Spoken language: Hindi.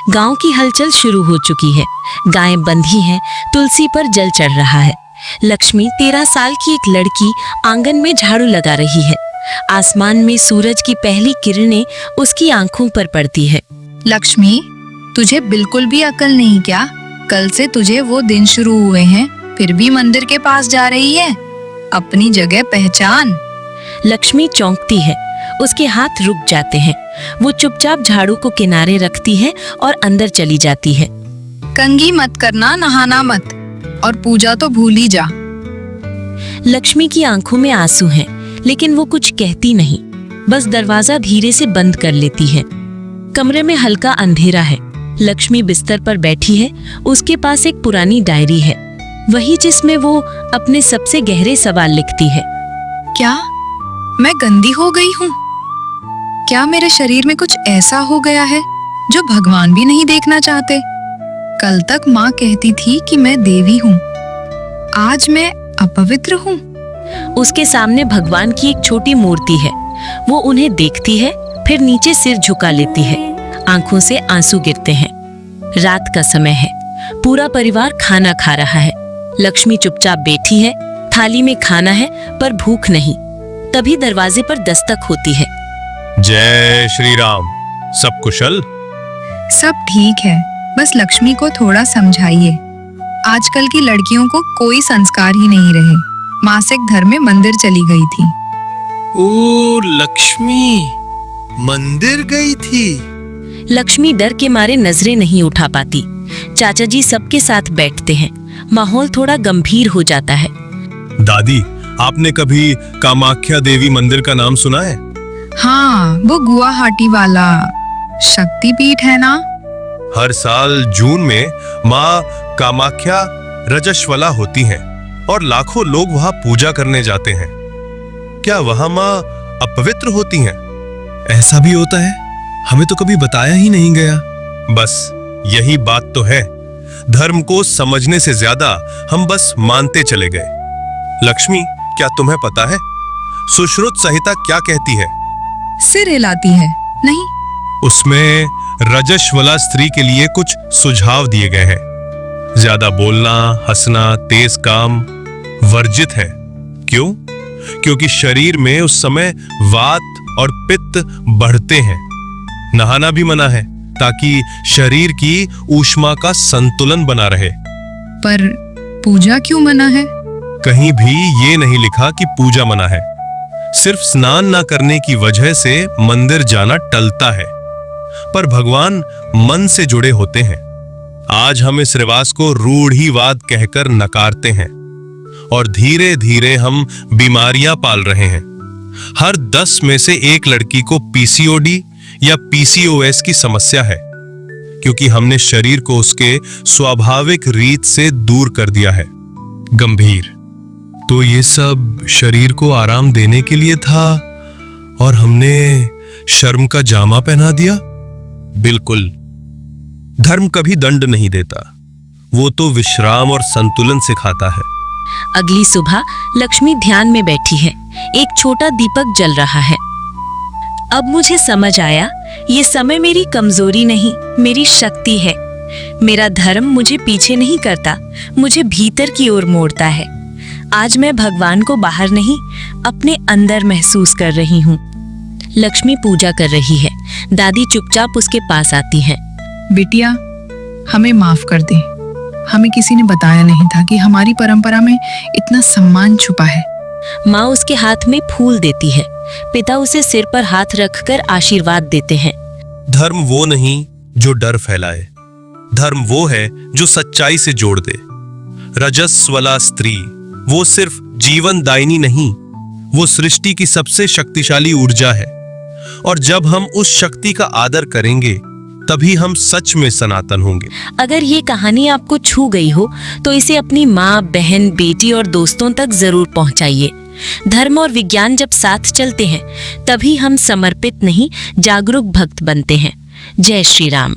गांव की हलचल शुरू हो चुकी है। गायें बंधी हैं, तुलसी पर जल चढ़ रहा है। लक्ष्मी 13 साल की एक लड़की आंगन में झाड़ू लगा रही है। आसमान में सूरज की पहली किरणें उसकी आंखों पर पड़ती है। लक्ष्मी, तुझे बिल्कुल भी अकल नहीं क्या? कल से तुझे वो दिन शुरू हुए हैं, फिर भी मंदिर के पास जा रही है। अपनी जगह पहचान। लक्ष्मी चौंकती है, उसके हाथ रुक जाते हैं। वो चुपचाप झाड़ू को किनारे रखती है और अंदर चली जाती है। कंघी मत करना, नहाना मत, और पूजा तो भूल ही जा। लक्ष्मी की आंखों में आंसू हैं, लेकिन वो कुछ कहती नहीं, बस दरवाजा धीरे से बंद कर लेती है। कमरे में हल्का अंधेरा है। लक्ष्मी बिस्तर पर बैठी है। उसके पास एक पुरानी डायरी है, वही जिसमें वो अपने सबसे गहरे सवाल लिखती है। क्या मैं गंदी हो गई हूँ? क्या मेरे शरीर में कुछ ऐसा हो गया है जो भगवान भी नहीं देखना चाहते? कल तक माँ कहती थी कि मैं देवी हूँ, आज मैं अपवित्र हूँ। उसके सामने भगवान की एक छोटी मूर्ति है। वो उन्हें देखती है, फिर नीचे सिर झुका लेती है। आंखों से आंसू गिरते हैं। रात का समय है। पूरा परिवार खाना खा रहा है। लक्ष्मी चुपचाप बैठी है। थाली में खाना है पर भूख नहीं। तभी दरवाजे पर दस्तक होती है। जय श्री राम। सब कुशल? सब ठीक है, बस लक्ष्मी को थोड़ा समझाइए। आजकल की लड़कियों को कोई संस्कार ही नहीं रहे। मासिक धर्म में मंदिर चली गई थी। ओ, लक्ष्मी मंदिर गई थी? लक्ष्मी डर के मारे नजरें नहीं उठा पाती। चाचा जी सबके साथ बैठते हैं। माहौल थोड़ा गंभीर हो जाता है। दादी, आपने कभी कामाख्या देवी मंदिर का नाम सुना है? हाँ, वो गुवाहाटी वाला शक्तिपीठ है ना? हर साल जून में माँ कामाख्या रजस्वला होती हैं और लाखों लोग वहां पूजा करने जाते हैं। क्या वहां माँ अपवित्र होती हैं? ऐसा भी होता है? हमें तो कभी बताया ही नहीं गया। बस यही बात तो है। धर्म को समझने से ज्यादा हम बस मानते चले गए। लक्ष्मी, क्या तुम्हें पता है सुश्रुत संहिता क्या कहती है? सिर हिलाती है। नहीं, उसमें रजस्वला स्त्री के लिए कुछ सुझाव दिए गए हैं। ज्यादा बोलना, हंसना, तेज काम वर्जित है। क्यों? क्योंकि शरीर में उस समय वात और पित्त बढ़ते हैं। नहाना भी मना है ताकि शरीर की ऊष्मा का संतुलन बना रहे। पर पूजा क्यों मना है? कहीं भी ये नहीं लिखा कि पूजा मना है। सिर्फ स्नान न करने की वजह से मंदिर जाना टलता है। पर भगवान मन से जुड़े होते हैं। आज हम इस रिवाज को रूढ़िवाद कहकर नकारते हैं और धीरे धीरे हम बीमारियां पाल रहे हैं। हर 10 में से एक लड़की को पीसीओडी या पीसीओएस की समस्या है, क्योंकि हमने शरीर को उसके स्वाभाविक रीत से दूर कर दिया है। गंभीर। तो ये सब शरीर को आराम देने के लिए था और हमने शर्म का जामा पहना दिया। बिल्कुल। धर्म कभी दंड नहीं देता, वो तो विश्राम और संतुलन सिखाता है। अगली सुबह लक्ष्मी ध्यान में बैठी है। एक छोटा दीपक जल रहा है। अब मुझे समझ आया, ये समय मेरी कमजोरी नहीं, मेरी शक्ति है। मेरा धर्म मुझे पीछे नहीं करता, मुझे भीतर की ओर मोड़ता है। आज मैं भगवान को बाहर नहीं, अपने अंदर महसूस कर रही हूँ। लक्ष्मी पूजा कर रही है। दादी चुपचाप उसके पास आती हैं। बिटिया, हमें माफ कर दे। हमें किसी ने बताया नहीं था कि हमारी परंपरा में इतना सम्मान छुपा है। माँ उसके हाथ में फूल देती है। पिता उसे सिर पर हाथ रखकर आशीर्वाद देते हैं। धर्म वो नहीं जो डर फैलाए, धर्म वो है जो सच्चाई से जोड़ दे। रजस्वला स्त्री वो सिर्फ जीवन दायिनी नहीं, वो सृष्टि की सबसे शक्तिशाली ऊर्जा है। और जब हम उस शक्ति का आदर करेंगे, तभी हम सच में सनातन होंगे। अगर ये कहानी आपको छू गई हो तो इसे अपनी माँ, बहन, बेटी और दोस्तों तक जरूर पहुंचाइए। धर्म और विज्ञान जब साथ चलते हैं, तभी हम समर्पित नहीं, जागरूक भक्त बनते हैं। जय श्री राम।